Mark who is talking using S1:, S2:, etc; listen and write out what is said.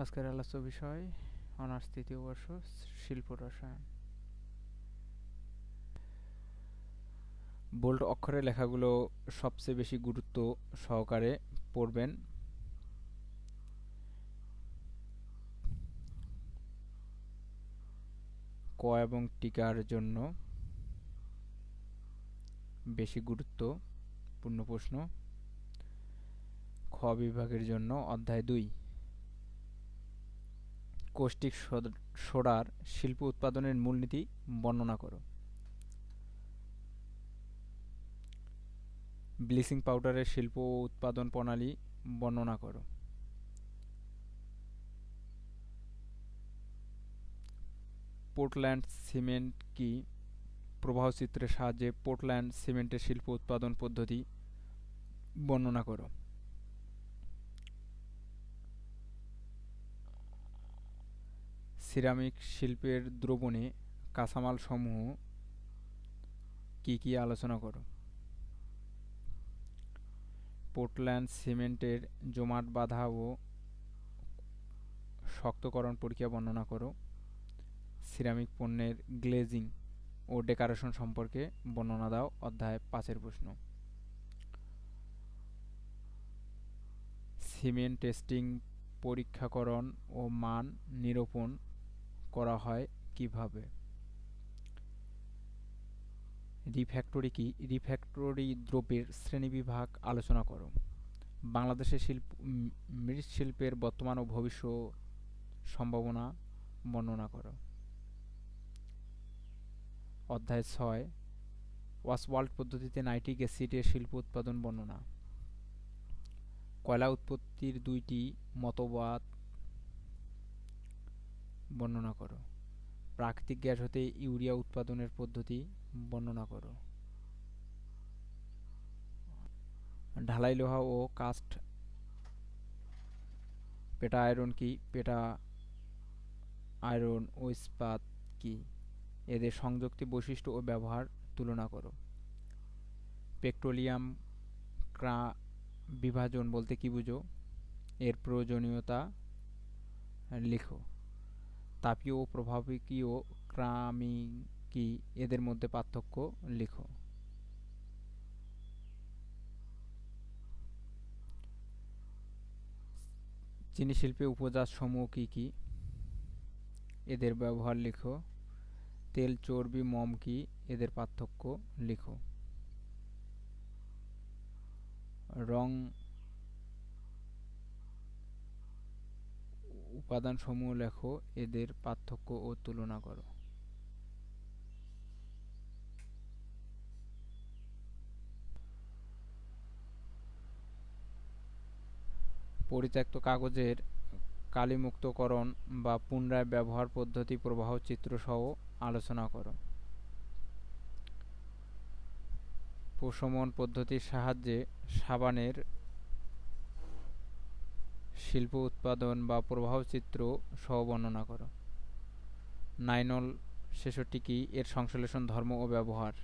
S1: আজকের আলোচ্য বিষয় অনার্স তৃতীয় বর্ষ শিল্প রসায়ন। বোল্ড অক্ষরে লেখাগুলো সবচেয়ে বেশি গুরুত্ব সহকারে পড়বেন। ক এবং টিকার জন্য বেশি গুরুত্বপূর্ণ প্রশ্ন। খ বিভাগের জন্য অধ্যায় 2 কৌষ্টিক সোডার শিল্প উৎপাদনের মূলনীতি বর্ণনা করো। ব্লিচিং পাউডারের শিল্প ও উৎপাদন প্রণালী বর্ণনা করো। পোর্টল্যান্ড সিমেন্ট কি? প্রবাহচিত্রের সাহায্যে পোর্টল্যান্ড সিমেন্টের শিল্প উৎপাদন পদ্ধতি বর্ণনা করো। সিরামিক শিল্পের দ্রবণে কাঁচামাল সমূহ কি কি আলোচনা করো। পোর্টল্যান্ড সিমেন্টের জমাট বাঁধা ও শক্তকরণ প্রক্রিয়া বর্ণনা করো। সিরামিক পণ্যের গ্লেজিং ও ডেকোরেশন সম্পর্কে বর্ণনা দাও। অধ্যায় 5-এর প্রশ্ন। সিমেন্ট টেস্টিং পরীক্ষাকরণ ও মান নিরূপণ করা হয় কিভাবে? রিফ্র্যাক্টরি কি? রিফ্র্যাক্টরি দ্রব্যের শ্রেণীবিভাগ আলোচনা করো। বাংলাদেশের মৃৎশিল্পের বর্তমান ও ভবিষ্যৎ সম্ভাবনা বর্ণনা করো। অধ্যায় 6 ওয়াসওয়াল্ট পদ্ধতিতে নাইট্রিক অ্যাসিডের শিল্প উৎপাদন বর্ণনা। কয়লা উৎপত্তির 2টি মতবাদ বর্ণনা করো। প্রাকৃতিক গ্যাস হতে ইউরিয়া উৎপাদনের পদ্ধতি বর্ণনা করো। ঢালাই লোহা ও কাস্ট পেটা আয়রন কি? পেটা আয়রন ও ইস্পাত কি? এদের সংযুক্তি বৈশিষ্ট্য ও ব্যবহার তুলনা করো। পেট্রোলিয়াম বিভাজন বলতে কি বুঝো? এর প্রয়োজনীয়তা লিখো। তাপীয় ও প্রভাবকীয় কি? এদের মধ্যে পার্থক্য লিখো। চিনি শিল্পে উপজাত সমূহ কি কি? এদের ব্যবহার লিখো। তেল চর্বি মোম কি? এদের পার্থক্য লিখো। রং উপাদান সমূহ লেখো। এদের পার্থক্য ও তুলনা করো। পরিত্যক্ত কাগজের কালিমুক্তকরণ বা পুনরায় ব্যবহার পদ্ধতি প্রবাহ চিত্র সহ আলোচনা করো। প্রশমন পদ্ধতির সাহায্যে সাবানের শিল্প উৎপাদন বা প্রবাহ চিত্র সহ বর্ণনা করো। নাইলন 66 কি? এর সংশ্লেষণ ধর্ম ও ব্যবহার।